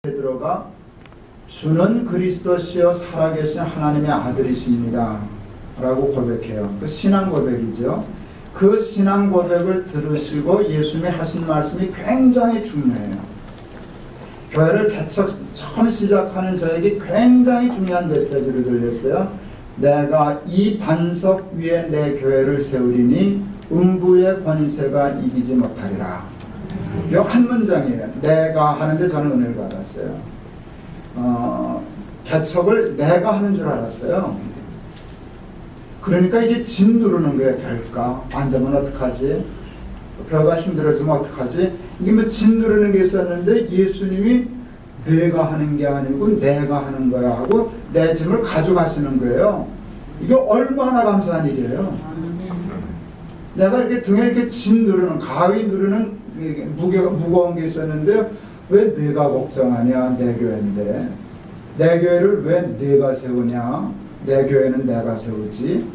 베드로가 주는 그리스도시요 살아계신 하나님의 아들이십니다 라고 고백해요. 그 신앙 고백이죠. 그 신앙 고백을 들으시고 예수님이 하신 말씀이 굉장히 중요해요. 교회를 개척 처음 시작하는 저에게 굉장히 중요한 메시지를 들렸어요. 내가 이 반석 위에 내 교회를 세우리니 음부의 권세가 이기지 못하리라. 이 한 문장이에요. 내가 하는데 저는 은혜를 받았어요. 개척을 내가 하는 줄 알았어요. 그러니까 이게 짓누르는 거예요. 될까? 안 되면 어떡하지? 벼가 힘들어지면 어떡하지? 이게 뭐 짓누르는 게 있었는데 예수님이 내가 하는 게 아니고 내가 하는 거야 하고 내 짐을 가져가시는 거예요. 이게 얼마나 감사한 일이에요. 내가 이렇게 등에 이렇게 짓누르는 가위 누르는 무게가 무거운 게 있었는데 왜 내가 걱정하냐? 내 교회인데 내 교회를 왜 내가 세우냐? 내 교회는 내가 세우지.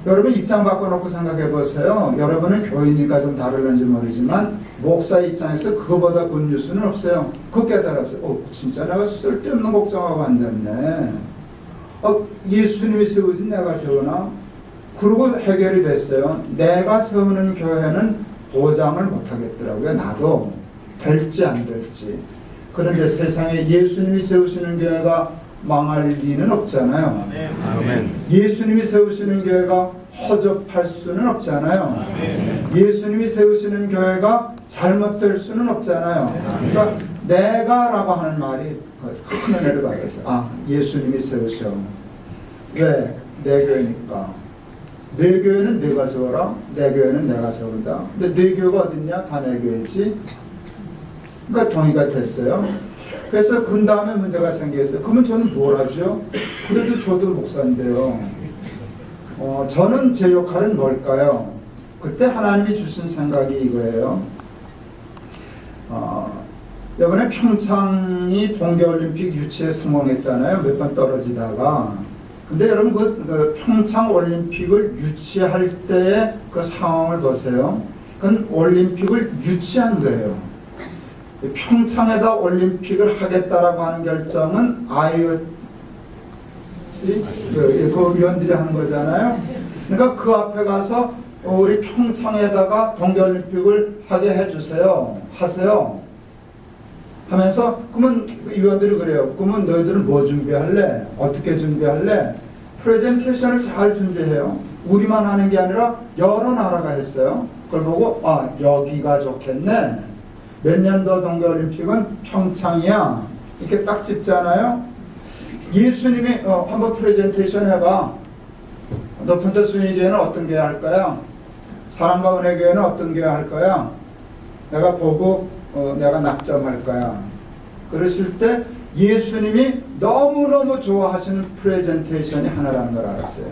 여러분 입장 바꿔놓고 생각해 보세요. 여러분은 교회니까 좀 다를는지 모르지만 목사 입장에서 그거보다 굿뉴스는 없어요. 그거 깨달았어요. 진짜 내가 쓸데없는 걱정하고 앉았네. 예수님이 세우지 내가 세우나? 그리고 해결이 됐어요. 내가 세우는 교회는 보장을 못하겠더라고요. 나도 될지 안 될지. 그런데 세상에 예수님이 세우시는 교회가 망할 리는 없잖아요. 아멘. 예수님이 세우시는 교회가 허접할 수는 없잖아요. 아멘. 예수님이 세우시는 교회가 잘못될 수는 없잖아요. 그러니까 내가라고 하는 말이 큰 은혜를 받았어요. 예수님이 세우셔. 왜? 내 교회니까. 내 교회는 내가 세워라. 내 교회는 내가 세운다. 근데 내 교회가 어딨냐? 다 내 교회지. 그러니까 동의가 됐어요. 그래서 그 다음에 문제가 생겼어요. 그러면 저는 뭘 하죠? 그래도 저도 목사인데요. 저는 제 역할은 뭘까요? 그때 하나님이 주신 생각이 이거예요. 이번에 평창이 동계올림픽 유치에 성공했잖아요. 몇 번 떨어지다가. 근데 여러분 그 평창 올림픽을 유치할 때의 그 상황을 보세요. 그건 올림픽을 유치한 거예요. 평창에다 올림픽을 하겠다라고 하는 결정은 IOC 그 위원들이 하는 거잖아요. 그러니까 그 앞에 가서 우리 평창에다가 동계올림픽을 하게 해주세요. 하세요. 하면서 그러면 위원들이 그래요. 그러면 너희들은 뭐 준비할래? 어떻게 준비할래? 프레젠테이션을 잘 준비해요. 우리만 하는 게 아니라 여러 나라가 했어요. 그걸 보고 여기가 좋겠네. 몇 년도 동계올림픽은 평창이야. 이렇게 딱 짚잖아요. 예수님이 한번 프레젠테이션 해봐. 높은 데 순위교회는 어떤 교회 할 거야? 사랑과 은혜 교회는 어떤 교회 할 거야? 내가 보고 내가 낙점할 거야. 그러실 때 예수님이 너무너무 좋아하시는 프레젠테이션이 하나라는 걸 알았어요.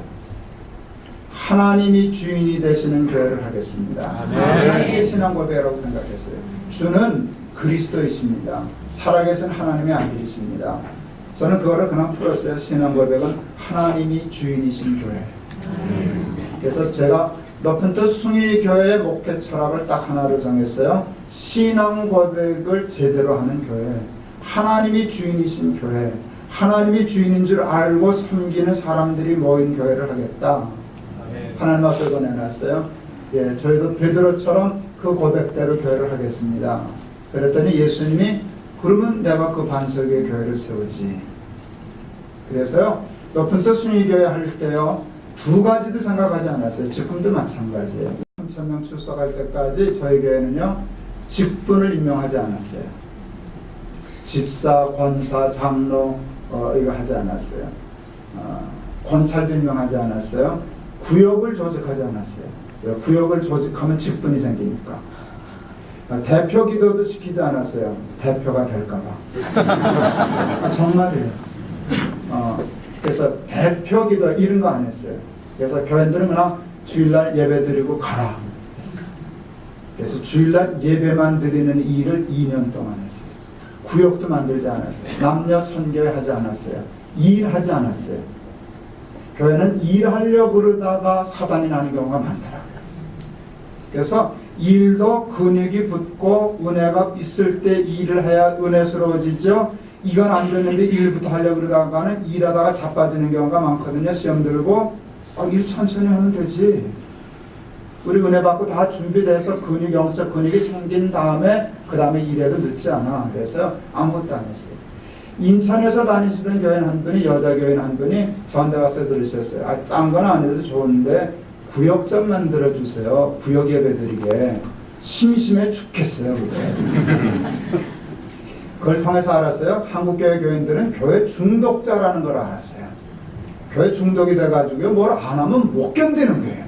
하나님이 주인이 되시는 교회를 하겠습니다. 하나님의 신앙 고백이라고 생각했어요. 주는 그리스도이십니다. 살아계신 하나님의 아들이십니다. 저는 그거를 그냥 풀었어요. 신앙 고백은 하나님이 주인이신 교회. 그래서 제가 높은 뜻 숭의교회의 목회 철학을 딱 하나로 정했어요. 신앙 고백을 제대로 하는 교회. 하나님이 주인이신 교회. 하나님이 주인인 줄 알고 섬기는 사람들이 모인 교회를 하겠다. 하나님 앞에 내놨어요. 저희도 베드로처럼 그 고백대로 교회를 하겠습니다. 그랬더니 예수님이 그러면 내가 그 반석의 교회를 세우지. 그래서요. 높은 뜻 숭의교회 할 때요. 두 가지도 생각하지 않았어요. 지금도 마찬가지예요. 3,000명 출석할 때까지 저희 교회는요. 직분을 임명하지 않았어요. 집사, 권사, 장로 이거 하지 않았어요. 권찰도 임명하지 않았어요. 구역을 조직하지 않았어요. 구역을 조직하면 직분이 생기니까. 대표 기도도 시키지 않았어요. 대표가 될까봐. 정말이에요. 그래서 대표 기도 이런 거 안 했어요. 그래서 교인들은 그냥 주일날 예배 드리고 가라. 그래서 주일날 예배만 드리는 일을 2년 동안 했어요. 구역도 만들지 않았어요. 남녀 선교회 하지 않았어요. 일하지 않았어요. 교회는 일하려고 그러다가 사단이 나는 경우가 많더라고요. 그래서 일도 근육이 붙고 은혜가 있을 때 일을 해야 은혜스러워지죠. 이건 안 됐는데 일부터 하려고 그러다가는 일하다가 자빠지는 경우가 많거든요. 시험 들고 일 천천히 하면 되지. 우리 은혜 받고 다 준비돼서 근육, 영적 근육이 생긴 다음에 그 다음에 일해도 늦지 않아. 그래서 아무것도 안 했어요. 인천에서 다니시던 교인 한 분이, 여자 교인 한 분이 저한테 가서 들으셨어요. 딴 건 안 해도 좋은데 구역 좀 만들어주세요. 구역 예배 드리게. 심심해 죽겠어요. 그걸 통해서 알았어요. 한국교회 교인들은 교회 중독자라는 걸 알았어요. 교회 중독이 돼가지고 뭘 안 하면 못 견디는 거예요.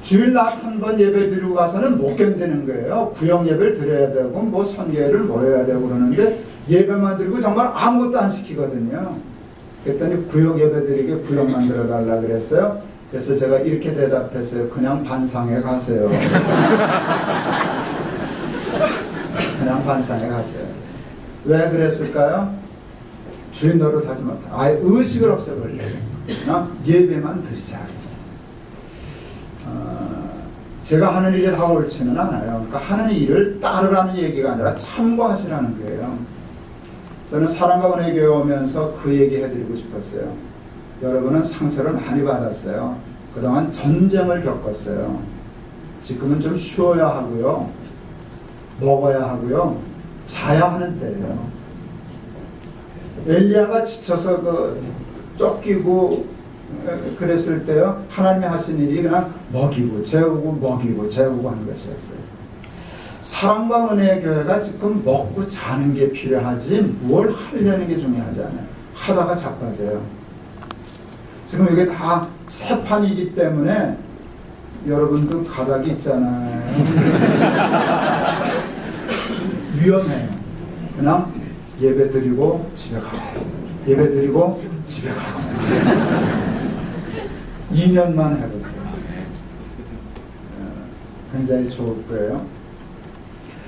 주일 낮 한 번 예배 드리고 가서는 못 견디는 거예요. 구역 예배를 드려야 되고 뭐 선교회를 모여야 되고 그러는데 예배만 드리고 정말 아무것도 안 시키거든요. 그랬더니 구역 예배 드리게 구역 만들어 달라 그랬어요. 그래서 제가 이렇게 대답했어요. 그냥 반상회 가세요. 그냥 반상회 가세요. 왜 그랬을까요? 주인 노릇 하지 못해. 아예 의식을 없애버려요. 그냥 예배만 드리자 그랬어요. 제가 하는 일이 다 옳지는 않아요. 그러니까 하는 일을 따르라는 얘기가 아니라 참고하시라는 거예요. 저는 사랑과 은혜 교회 오면서 그 얘기 해드리고 싶었어요. 여러분은 상처를 많이 받았어요. 그동안 전쟁을 겪었어요. 지금은 좀 쉬어야 하고요. 먹어야 하고요. 자야 하는 때예요. 엘리야가 지쳐서 쫓기고 그랬을 때요. 하나님이 하신 일이 그냥 먹이고 재우고 먹이고 재우고 하는 것이었어요. 사랑과 은혜의 교회가 지금 먹고 자는 게 필요하지 뭘 하려는 게 중요하지 않아요. 하다가 자빠져요. 지금 이게 다 새 판이기 때문에 여러분도 가닥이 있잖아요. 위험해요. 그냥 예배 드리고 집에 가고 예배 드리고 집에 가고 2년만 해보세요. 굉장히 좋을 거예요.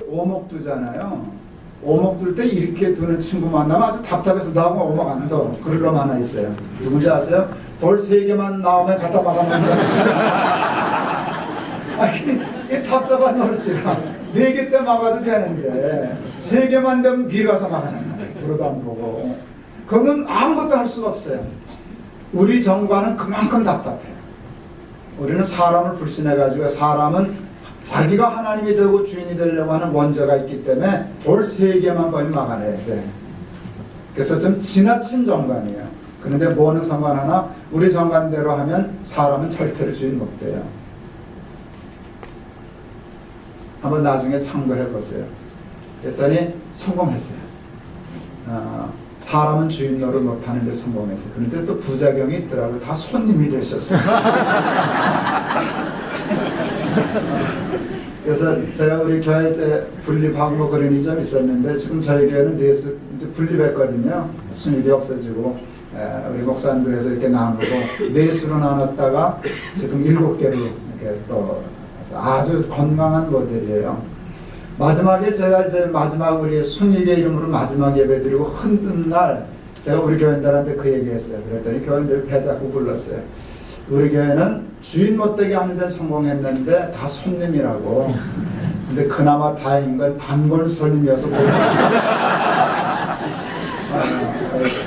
오목 두잖아요. 오목 둘 때 이렇게 두는 친구 만나면 아주 답답해서 나하고 오목 안 둬. 그럴 놈 하나 있어요. 누군지 아세요? 돌 3개만 나오면 갖다 막아놓는 이게 답답한 노릇이라 4개 때 막아도 되는데 3개만 되면 미리 가서 막아놓는 거예요. 불어도 안 보고. 그러면 아무것도 할 수가 없어요. 우리 정과는 그만큼 답답해요. 우리는 사람을 불신해가지고 사람은 자기가 하나님이 되고 주인이 되려고 하는 원죄가 있기 때문에 돌 3개만 거의 막아내야 돼. 그래서 좀 지나친 정관이에요. 그런데 뭐는 상관하나 우리 정관대로 하면 사람은 절대로 주인 못 돼요. 한번 나중에 참고해 보세요. 그랬더니 성공했어요. 사람은 주인 노릇 못하는데 성공했어요. 그런데 또 부작용이 있더라고요. 다 손님이 되셨어요. 그래서 제가 우리 교회 때 분립하고 그런 일이 좀 있었는데 지금 저희 교회는 내수 이제 분립했거든요. 순일이 없어지고 우리 목사님들에서 이렇게 나누고 내수로 나눴다가 지금 7개로 이렇게 또 아주 건강한 모델이에요. 마지막에 제가 이제 마지막 우리 순일의 이름으로 마지막 예배 드리고 흔든 날 제가 우리 교인들한테 그 얘기했어요. 그랬더니 교인들이 배 잡고 불렀어요. 우리 교회는 주인 못되게 하는 데는 성공했는데 다 손님이라고. 근데 그나마 다행인 건 단골 손님이어서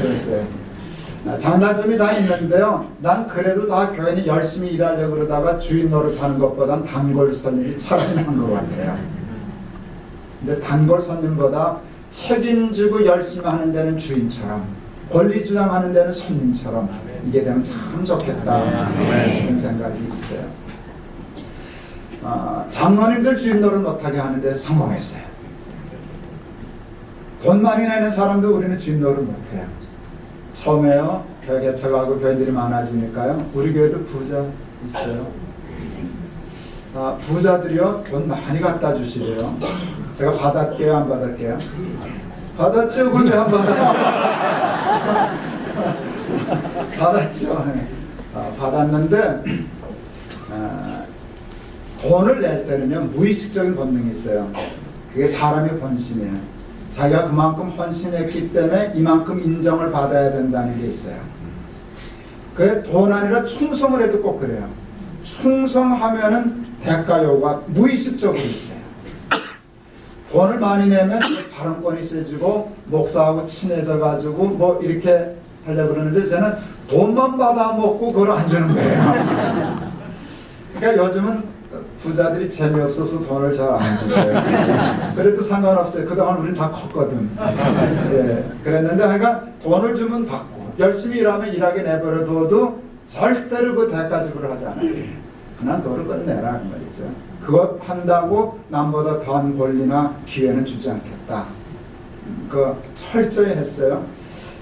그랬어요. 장단점이 다 있는데요. 난 그래도 다 교인이 열심히 일하려고 그러다가 주인 노릇하는 것보단 단골 손님이 차라리 나은 것 같아요. 근데 단골 손님보다 책임지고 열심히 하는 데는 주인처럼, 권리 주장하는 데는 손님처럼 이게 되면 참 좋겠다 그런 생각이 있어요. 장로님들 주인 노릇 못하게 하는데 성공했어요. 돈 많이 내는 사람도 우리는 주인 노릇 못해요. 처음에요. 교회 개척하고 교인들이 많아지니까요. 우리 교회도 부자 있어요. 부자들이요 돈 많이 갖다 주시래요. 제가 받았게요, 안 받았게요? 받았죠. 그걸 왜 안 받아요? 받았죠. 받았는데 돈을 낼 때는요 무의식적인 본능이 있어요. 그게 사람의 본심이에요. 자기가 그만큼 헌신했기 때문에 이만큼 인정을 받아야 된다는 게 있어요. 그게 돈 아니라 충성을 해도 꼭 그래요. 충성하면은 대가 요구가 무의식적으로 있어요. 돈을 많이 내면 발언권이 세지고 목사하고 친해져 가지고 뭐 이렇게 하려고 그러는데 저는 돈만 받아 먹고 그걸 안 주는 거예요. 그러니까 요즘은 부자들이 재미없어서 돈을 잘 안 주세요. 그래도 상관없어요. 그동안 우리는 다 컸거든. 예, 그랬는데 하여간 돈을 주면 받고 열심히 일하면 일하게 내버려둬도 절대로 그 대가 지불을 하지 않았어요. 그냥 그거를 끝내라 그 말이죠. 그것 한다고 남보다 더한 권리나 기회는 주지 않겠다. 그 철저히 했어요.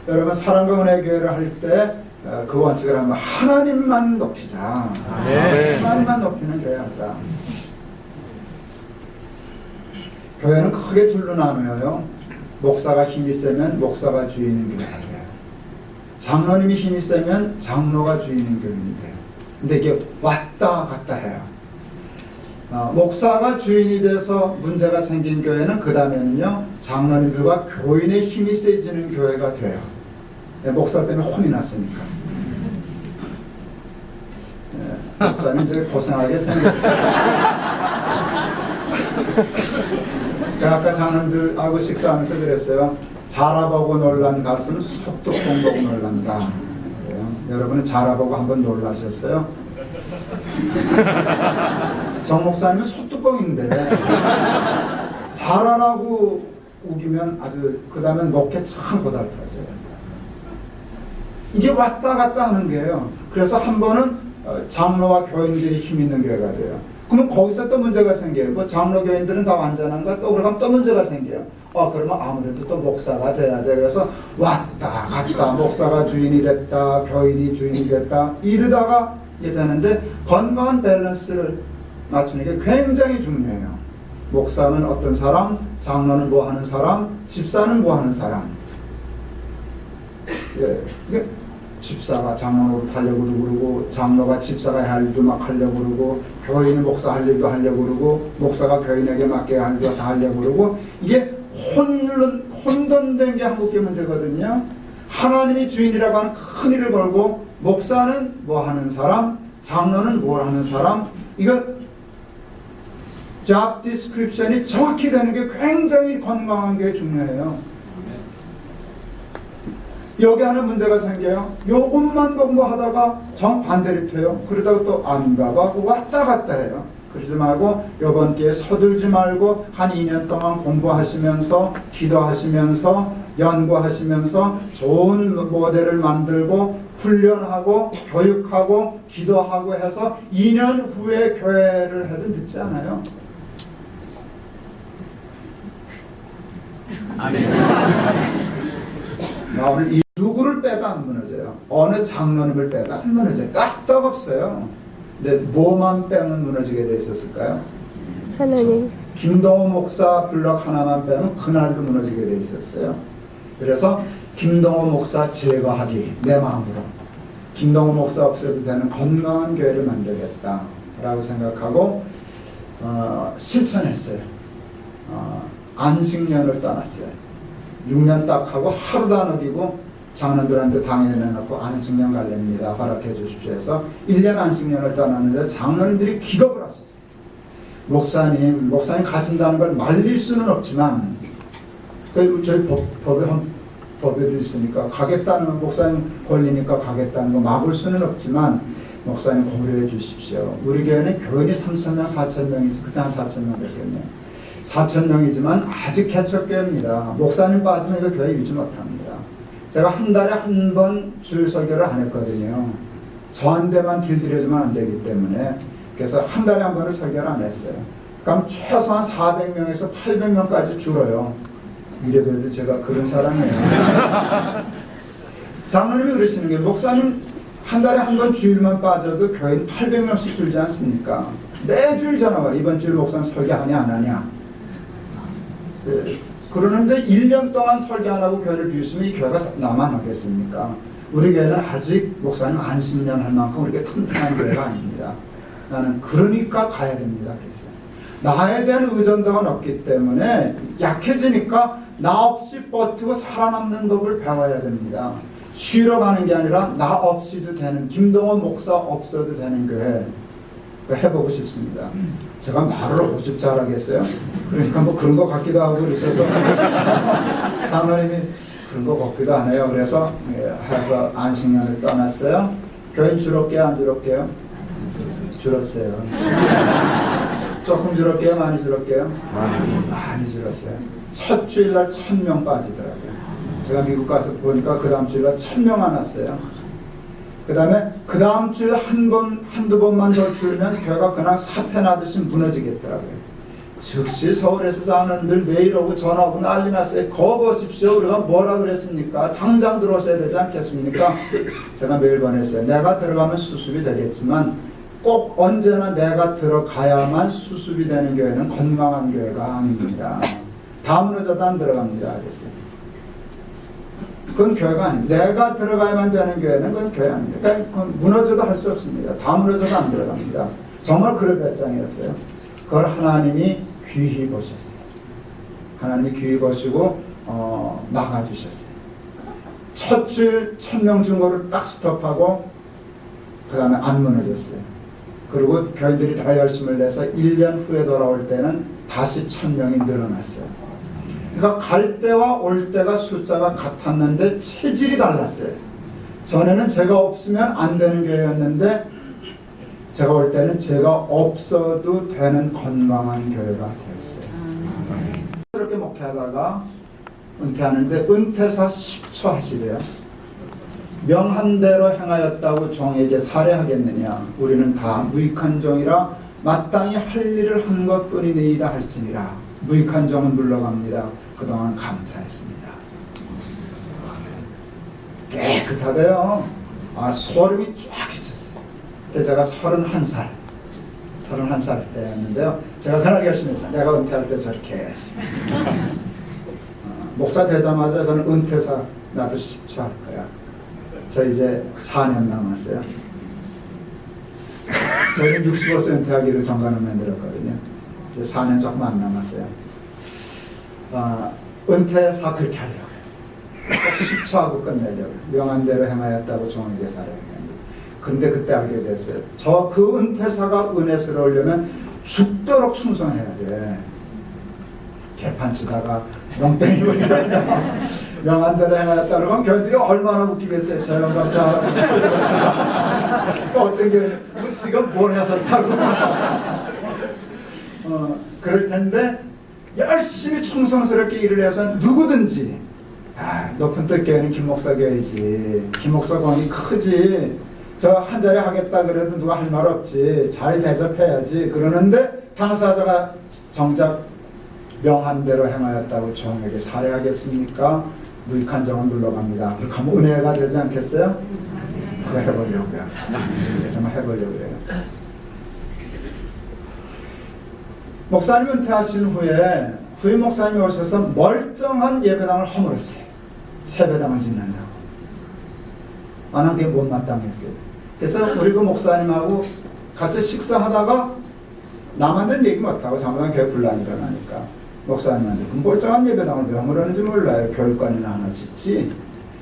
여러분 사랑과 은혜 교회를 할 때 그 원칙을 한번 하나님만 높이자. 하나님만 높이는 교회 하자. 교회는 크게 둘로 나누어요. 목사가 힘이 세면 목사가 주인인 교회가 돼요. 장로님이 힘이 세면 장로가 주인인 교인이 돼요. 근데 이게 왔다 갔다 해요. 목사가 주인이 돼서 문제가 생긴 교회는 그 다음에는요 장로님들과 교인의 힘이 세지는 교회가 돼요. 목사 때문에 혼이 났으니까. 목사님 저기 고생하게 생겼어요. 아까 장로님들하고 식사하면서 그랬어요. 자라보고 놀란 가슴은 소뚜껑 보고 놀란다. 여러분은 자라보고 한번 놀라셨어요? 정 목사님은 소뚜껑인데 자라라고 우기면 아주 그 다음에 목에 참 고달파져요. 이게 왔다 갔다 하는 거예요. 그래서 한 번은 장로와 교인들이 힘 있는 교회가 돼요. 그러면 거기서 또 문제가 생겨요. 뭐 장로 교인들은 다 완전한가? 또 그러면 또 문제가 생겨요. 그러면 아무래도 또 목사가 돼야 돼. 그래서 왔다 갔다 목사가 주인이 됐다, 교인이 주인이 됐다 이러다가 이게 되는데 건강한 밸런스를 맞추는 게 굉장히 중요해요. 목사는 어떤 사람, 장로는 뭐 하는 사람, 집사는 뭐 하는 사람. 예, 이게 집사가 장로로 하려고 그러고 장로가 집사가 할 일도 막 하려고 그러고 교인이 목사 할 일도 하려고 그러고 목사가 교인에게 맡게 할 일도 다 하려고 그러고 이게 혼돈된 게 한국교 문제거든요. 하나님이 주인이라고 하는 큰 일을 걸고 목사는 뭐 하는 사람, 장로는 뭘 하는 사람, 이거 job description이 정확히 되는 게 굉장히 건강한 게 중요해요. 여기 하나 문제가 생겨요. 요것만 공부하다가 정반대로 돼요. 그러다가 또 안 가고 왔다 갔다 해요. 그러지 말고 이번 기회에 서둘지 말고 한 2년 동안 공부하시면서 기도하시면서 연구하시면서 좋은 모델을 만들고 훈련하고 교육하고 기도하고 해서 2년 후에 교회를 해도 늦지 않아요. 아멘. 오늘 이 누구를 빼도 안 무너져요. 어느 장로님을 빼도 안 무너져요. 깍딱 없어요. 근데 뭐만 빼면 무너지게 돼 있었을까요? 하나님. 김동호 목사 블럭 하나만 빼면 그날도 무너지게 돼 있었어요. 그래서 김동호 목사 제거하기, 내 마음으로 김동호 목사 없어도 되는 건강한 교회를 만들겠다라고 생각하고 실천했어요. 안식년을 떠났어요. 6년 딱 하고 하루도 안 어기고 장로들한테 당연해놓고 안식년 갈랍니다. 허락해 주십시오 해서 1년 안식년을 떠났는데 장로님들이 기겁을 하셨어요. 목사님 가신다는 걸 말릴 수는 없지만 저희 법에도 있으니까 가겠다는 목사님 권리니까 가겠다는 거 막을 수는 없지만 목사님 고려해 주십시오. 우리 교회는 교인이 3,000명, 4,000명이지 그때 한 4,000명 됐겠네요. 4,000명이지만 아직 개척교회입니다. 목사님 빠지면 이거 교회 유지 못합니다. 제가 한 달에 한 번 주일 설교를 안 했거든요. 저한테만 길들여주면 안 되기 때문에 그래서 한 달에 한 번은 설교를 안 했어요. 그럼 최소한 400명에서 800명까지 줄어요. 이래봬도 제가 그런 사람이에요. 장로님이 그러시는 게 목사님 한 달에 한 번 주일만 빠져도 교인 800명씩 줄지 않습니까? 매주일 전화와 이번 주일 목사님 설교하냐 안 하냐. 네. 그러는데 1년 동안 설교 안 하고 교회를 비웃으면 이 교회가 남아나겠습니까? 우리 교회는 아직 목사님 안식년 할 만큼 우리가 튼튼한 교회가 아닙니다. 나는 그러니까 가야 됩니다. 그래서 나에 대한 의존도가 없기 때문에 약해지니까 나 없이 버티고 살아남는 법을 배워야 됩니다. 쉬러 가는 게 아니라 나 없이도 되는 김동호 목사 없어도 되는 교회 해보고 싶습니다. 제가 말을 오죽 잘하겠어요? 그러니까 뭐 그런 거 같기도 하고 그러셔서 장로님이 그런 거 같기도 하네요. 그래서 해서 안식년을 떠났어요. 교인 줄었게요, 안 줄었게요? 줄었어요. 조금 줄었게요, 많이 줄었게요? 많이 줄었어요. 첫 주일날 1000명 빠지더라고요. 제가 미국 가서 보니까 그 다음 주일날 1000명 안 왔어요. 그 다음에 그 다음 주일 한두 번만 더 줄면 교회가 그냥 사태 나듯이 무너지겠더라고요. 즉시 서울에서 자는들 매일 오고 전화 오고 난리 났어요. 거 보십시오. 우리가 뭐라 그랬습니까? 당장 들어오셔야 되지 않겠습니까? 제가 메일 보냈어요. 내가 들어가면 수습이 되겠지만 꼭 언제나 내가 들어가야만 수습이 되는 교회는 건강한 교회가 아닙니다. 다 무너져도 안 들어갑니다. 그랬어요. 그건 교회가 아닙니다. 내가 들어가야만 되는 교회는 그건 교회 아닙니다. 그러니까 무너져도 할 수 없습니다. 다 무너져도 안 들어갑니다. 정말 그럴 배짱이었어요. 그걸 하나님이 귀히 보셨어요. 하나님이 귀히 보시고 막아주셨어요. 첫 주일 1000명 준 거를 딱 스톱하고 그 다음에 안 무너졌어요. 그리고 교인들이 다 열심을 내서 1년 후에 돌아올 때는 다시 1000명이 늘어났어요. 그러니까 갈 때와 올 때가 숫자가 같았는데 체질이 달랐어요. 전에는 제가 없으면 안 되는 교회였는데 제가 올 때는 제가 없어도 되는 건강한 교회가 됐어요. 그렇게 목회하다가 은퇴하는데 은퇴사 10초 하시래요. 명한 대로 행하였다고 종에게 살해하겠느냐. 우리는 다 무익한 종이라 마땅히 할 일을 한 것뿐이니이다 할지니라. 무익한 종은 물러갑니다. 그동안 감사했습니다. 깨끗하대요. 소름이 쫙 끼쳤어요. 그때 제가 31살 때였는데요. 제가 그날 결심했어요. 내가 은퇴할 때 저렇게 해야지. 목사 되자마자 저는 은퇴사 나도 10초 할 거야. 저 이제 4년 남았어요. 저희는 65세 은퇴하기로 정관을 만들었거든요. 이제 4년 조금 안 남았어요. 은퇴사 그렇게 하려고요. 10초 하고 끝내려고요. 명한 대로 행하였다고 종에게 살아요. 근데 그때 알게 됐어요. 저 그 은퇴사가 은혜스러우려면 죽도록 충성해야 돼. 개판 치다가 농땡이 부리다가 명한 대로 행하였다 그러면 교인들이 얼마나 웃기겠어요. 저 영감 저 할아버지. 어떤 교회는 지금 뭘 해서 타고 그럴 텐데 열심히 충성스럽게 일을 해서 누구든지 높은 뜻 교회는 김목사 교회지. 김목사 공이 크지. 저 한 자리 하겠다 그래도 누가 할 말 없지. 잘 대접해야지. 그러는데 당사자가 정작 명한 대로 행하였다고 종에게 살해하겠습니까? 무익한 종은 물러갑니다. 그렇게 하면 은혜가 되지 않겠어요? 그거 해보려고요. 정말 해보려고요. 목사님 은퇴하신 후에 후임 목사님이 오셔서 멀쩡한 예배당을 허물었어요. 세배당을 짓는다고. 안 게 못마땅했어요. 그래서 우리 그 목사님하고 같이 식사하다가 남한테는 얘기 못하고 잘못하면 교회 분란이 일어나니까 목사님한테 그 멀쩡한 예배당을 왜 허물었는지 몰라요. 교육관이나 하나 짓지.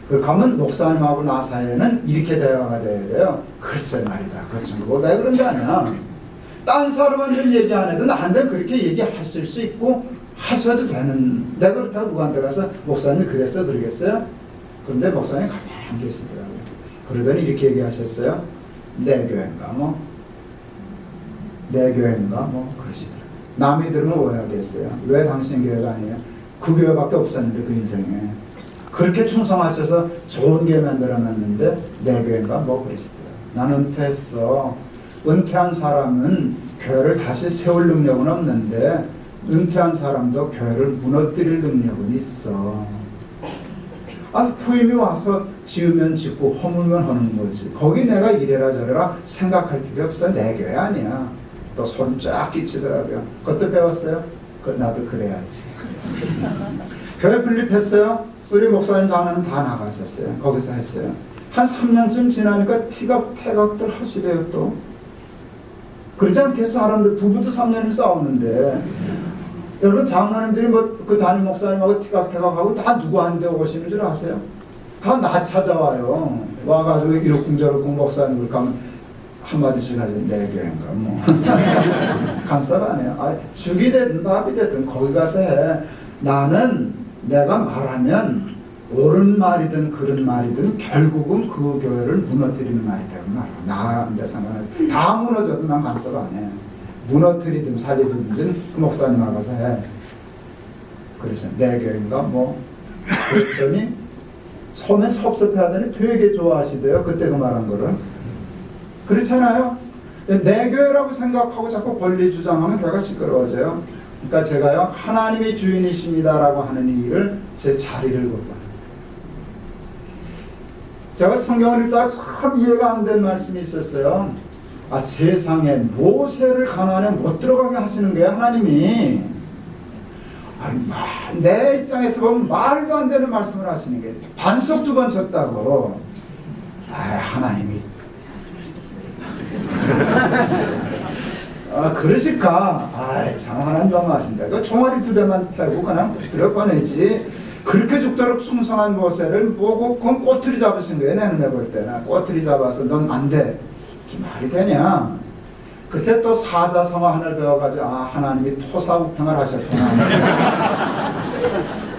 그렇게 하면 목사님하고 나 사이에는 이렇게 대화가 돼야 돼요. 글쎄 말이다. 그 친구가 왜 그런 게 아니야. 딴 사람한테는 얘기 안 해도 나한테는 그렇게 얘기하실 수 있고 하셔도 되는. 내가 그렇다고 누구한테 가서 목사님 그랬어 그러겠어요? 그런데 목사님 가만히 계시더라고요. 그러더니 이렇게 얘기하셨어요. 내 교회인가 내 교회인가 그러시더라고요. 남이 들으면 오해하겠어요. 왜 당신 교회가 아니에요? 그 교회밖에 없었는데 그 인생에. 그렇게 충성하셔서 좋은 교회 만들어놨는데 내 교회인가 그러시더라고요. 나는 은퇴했어. 은퇴한 사람은 교회를 다시 세울 능력은 없는데 은퇴한 사람도 교회를 무너뜨릴 능력은 있어. 후임이 와서 지으면 짓고 허물면 하는 거지. 거기 내가 이래라 저래라 생각할 필요 없어. 내 교회 아니야. 또 소름 쫙 끼치더라고요. 그것도 배웠어요. 나도 그래야지. 교회 분립했어요. 우리 목사님 자녀는 다 나갔었어요. 거기서 했어요. 한 3년쯤 지나니까 태각들 하시대요 또. 그러지 않겠어? 사람들 부부도 3년을 싸우는데. 여러분 장로님들이 그 담임 목사님하고 티각태각하고 다 누구한테 오시는 줄 아세요? 다 나 찾아와요. 와가지고 이렇쿵저렇쿵 목사님 그렇게 하면 한마디씩 하죠. 내 교회인가 뭐 간섭 안 해요. 죽이 되든 밥이 되든 거기 가서 해. 나는 내가 말하면 옳은 말이든 그른 말이든 결국은 그 교회를 무너뜨리는 말이 되고 말아. 나한테 상관없이 다 무너져도 난 간섭 안 해. 무너뜨리든 살리든지 그 목사님 가서 해. 그래서 내 교회인가 뭐 그랬더니 처음엔 섭섭해하더니 되게 좋아하시대요. 그때 그 말한 거를. 그렇잖아요. 내 교회라고 생각하고 자꾸 권리 주장하면 교회가 시끄러워져요. 그러니까 제가요, 하나님이 주인이십니다라고 하는 일을 제 자리를 걷고. 제가 성경을 읽다가 참 이해가 안 된 말씀이 있었어요. 세상에 모세를 가나안에 못 들어가게 하시는 거예요, 하나님이. 내 입장에서 보면 말도 안 되는 말씀을 하시는 게 반석 2번 쳤다고. 하나님이 그러실까? 참 하나님 너무하신다. 그 종아리 2대만 패고 그냥 들어꺼내지. 그렇게 죽도록 충성한 모세를 보고 그건 꼬투리 잡으신 거예요. 내 눈에 볼 때는 꼬투리 잡아서 넌 안 돼. 이게 말이 되냐? 그때 또 사자성어하나를 배워가지고 하나님이 토사구팽을 하셨구나.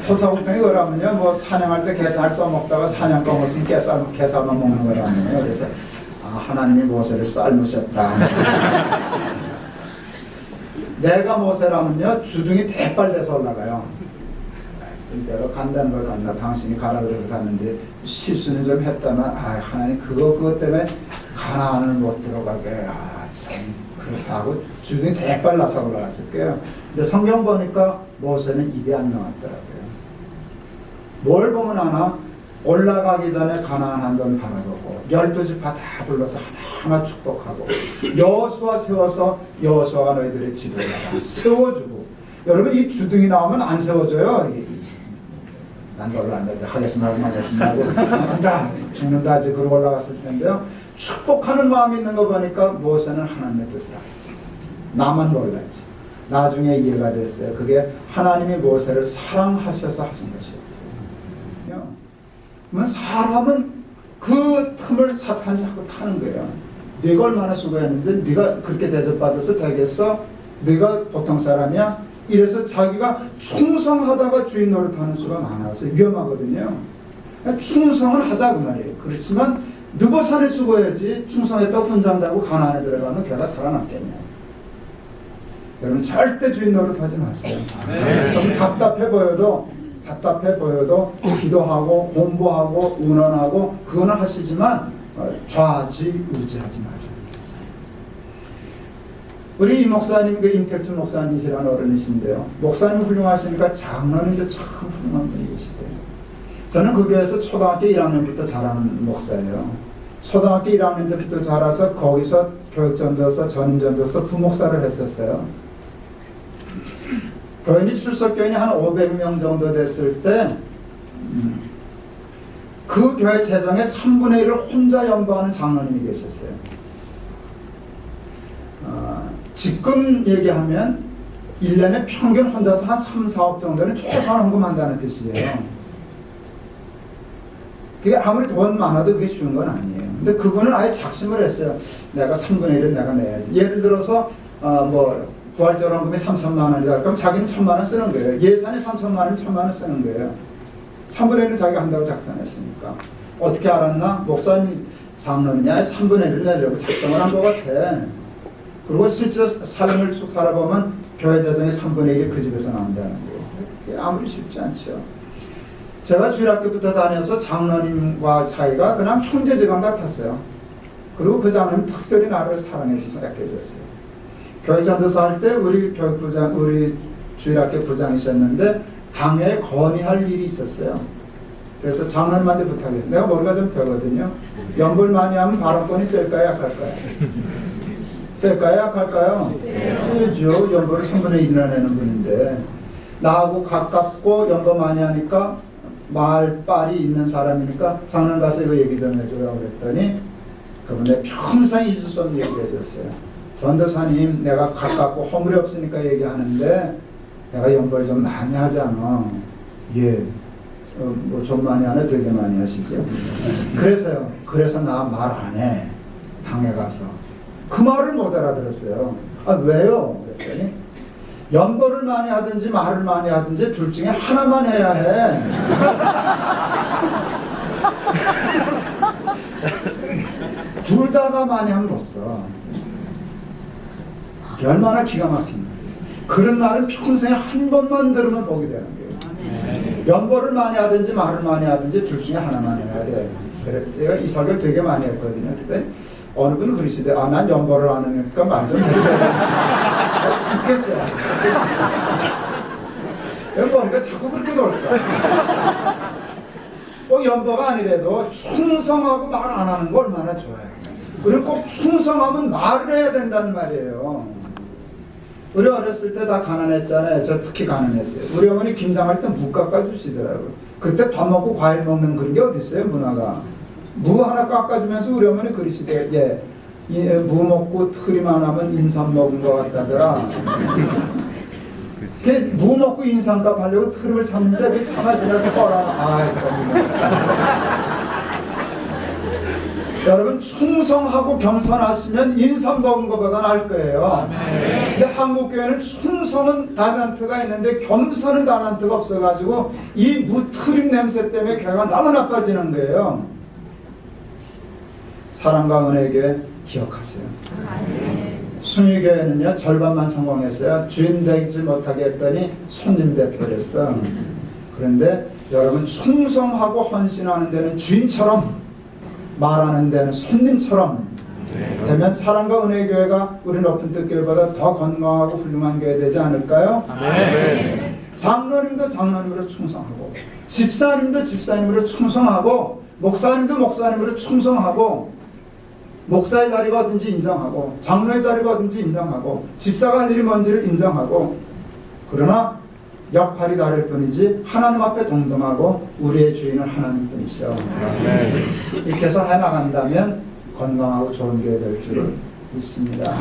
토사구팽이 뭐라면요, 뭐 사냥할 때 개 잘 써먹다가 사냥감 없으면 개살만 먹는 거라면요. 그래서 하나님이 모세를 삶으셨다. 내가 모세라면요, 주둥이 대빨돼서 올라가요. 내가 간다는 걸 간다. 당신이 가라 그래서 갔는데 실수는 좀 했다만 하나님 그것 때문에 가나안을 못 들어가게. 참 그렇다고 주둥이 대빨라서 올라갔을 거예요. 근데 성경 보니까 모세는 입이 안 나왔더라고요. 뭘 보면 하나? 올라가기 전에 가나안 한번 바라보고 12지파 다 불러서 하나하나 축복하고 여호수아 세워서 여호수아가 너희들의 지도를 세워주고. 여러분 이 주둥이 나오면 안 세워져요. 난 별로 안 돼. 하겠습니다 하고 간다 죽는다 아직 그러고 올라갔을 텐데요. 축복하는 마음이 있는 거 보니까 모세는 하나님의 뜻을 알았어요. 나만 몰랐지. 나중에 이해가 됐어요. 그게 하나님이 모세를 사랑하셔서 하신 것이었어요. 그러면 사람은 그 틈을 사탄이 자꾸 타는 거예요. 네가 얼마나 수고했는데 네가 그렇게 대접받아서 되겠어? 네가 보통 사람이야? 이래서 자기가 충성하다가 주인 노릇하는 수가 많아서 위험하거든요. 충성을 하자 그 말이에요. 그렇지만 느보산을 수고해야지 충성했다고 훈장되고 가나안에 들어가면 걔가 살아남겠냐. 여러분 절대 주인 노릇하지 마세요. 좀 답답해 보여도 기도하고 공부하고 의논하고 그거는 하시지만 좌지우지하지 마세요. 우리 이 목사님, 임택춘 목사님이시라는 어른이신데요. 목사님 훌륭하시니까 장로님도 참 훌륭한 분이 계시대요. 저는 그 교회에서 초등학교 1학년부터 자라는 목사예요. 초등학교 1학년 때부터 자라서 거기서 교육전도서, 전임전도서 부목사를 했었어요. 교인이 출석교인이 한 500명 정도 됐을 때 그 교회 재정의 3분의 1을 혼자 연구하는 장로님이 계셨어요. 지금 얘기하면 1년에 평균 혼자서 한 3, 4억 정도는 최소한 헌금한다는 뜻이에요. 그게 아무리 돈 많아도 그게 쉬운 건 아니에요. 근데 그분은 아예 작심을 했어요. 내가 3분의 1은 내가 내야지. 예를 들어서 부활절 헌금이 3천만 원이다. 그럼 자기는 1,000만 원 쓰는 거예요. 예산이 3천만 원, 1,000만 원 쓰는 거예요. 3분의 1은 자기가 한다고 작정했으니까. 어떻게 알았나? 목사님 장로님이 아예 3분의 1을 내려고 작정을 한 것 같아. 그리고 실제 삶을 쭉 살아보면 교회 재정의 3분의 1이 그 집에서 나온다는 거예요. 그게 아무리 쉽지 않죠. 제가 주일학교부터 다녀서 장로님과 사이가 그냥 형제지간 같았어요. 그리고 그 장로님 특별히 나를 사랑해 주셔서 아껴줬어요. 교회 전도사 할 때 우리 교육부장, 우리 주일학교 부장이셨는데 당회에 건의할 일이 있었어요. 그래서 장로님한테 부탁했어요. 내가 머리가 좀 되거든요. 연불 많이 하면 발언권이 셀까요? 약할까요? 셀까요? 약할까요? 세죠. 연보를 3분의 1이나 내는 분인데 나하고 가깝고 연보 많이 하니까 말빨이 있는 사람이니까 장로님 가서 이거 얘기 좀 해줘라고 그랬더니 그분 내 평생 잊을 수 없는 얘기를 해줬어요. 전도사님 내가 가깝고 허물이 없으니까 얘기하는데 내가 연보를 좀 많이 하잖아. 예. 좀 많이 하네. 되게 많이 하시죠. 그래서요. 그래서 나 말 안 해. 당에 가서. 그 말을 못 알아들었어요. 아, 왜요? 그랬더니 연보를 많이 하든지 말을 많이 하든지 둘 중에 하나만 해야 해. 둘 다 많이 하면 못 써. 얼마나 기가 막힌 거예요. 그런 말은 평생에 한 번만 들으면 복이 되는 거예요. 연보를 많이 하든지 말을 많이 하든지 둘 중에 하나만 해야 돼. 그래서 제가 이 설교를 되게 많이 했거든요. 그랬더니 어느 분은 그러시대. 아, 난 연보를 안 하니까 말 좀 해야 죽겠어요. 머리가 자꾸 그렇게 돌까. 꼭 연보가 아니래도 충성하고 말 안 하는 거 얼마나 좋아요. 그리고 꼭 충성하면 말을 해야 된다는 말이에요. 우리 어렸을 때 다 가난했잖아요. 저 특히 가난했어요. 우리 어머니 김장할 때 무 깎아주시더라고요. 그때 밥 먹고 과일 먹는 그런 게 어디 있어요, 문화가. 무 하나 깎아주면서 우리 어머니 그러시대. 무 먹고 틀이만 하면 인삼 먹은 것 같다더라. 무 먹고 인삼값 하려고 트름을 찾는데 왜 참아지라고 꺼라. 여러분 충성하고 겸손하시면 인삼 먹은 것보다 나을 거예요. 근데 한국교회는 충성은 달란트가 있는데 겸손은 달란트가 없어가지고 이 무트림 냄새 때문에 교회가 너무 나빠지는 거예요. 사랑과 은혜교회 기억하세요. 순위교회는요 절반만 성공했어요. 주인 되지 못하게 했더니 손님 대표랬어. 그런데 여러분 충성하고 헌신하는 데는 주인처럼, 말하는 데는 손님처럼 되면 사랑과 은혜 교회가 우리 높은 뜻 교회보다 더 건강하고 훌륭한 교회 되지 않을까요? 네. 장로님도 장로님으로 충성하고, 집사님도 집사님으로 충성하고, 목사님도 목사님으로 충성하고, 목사의 자리가 어딘지 인정하고, 장로의 자리가 어딘지 인정하고, 집사가 할 일이 뭔지를 인정하고, 그러나 역할이 다를 뿐이지 하나님 앞에 동등하고 우리의 주인은 하나님 뿐이시오. 이렇게 해서 해나간다면 건강하고 좋은 교회 될 줄 믿습니다.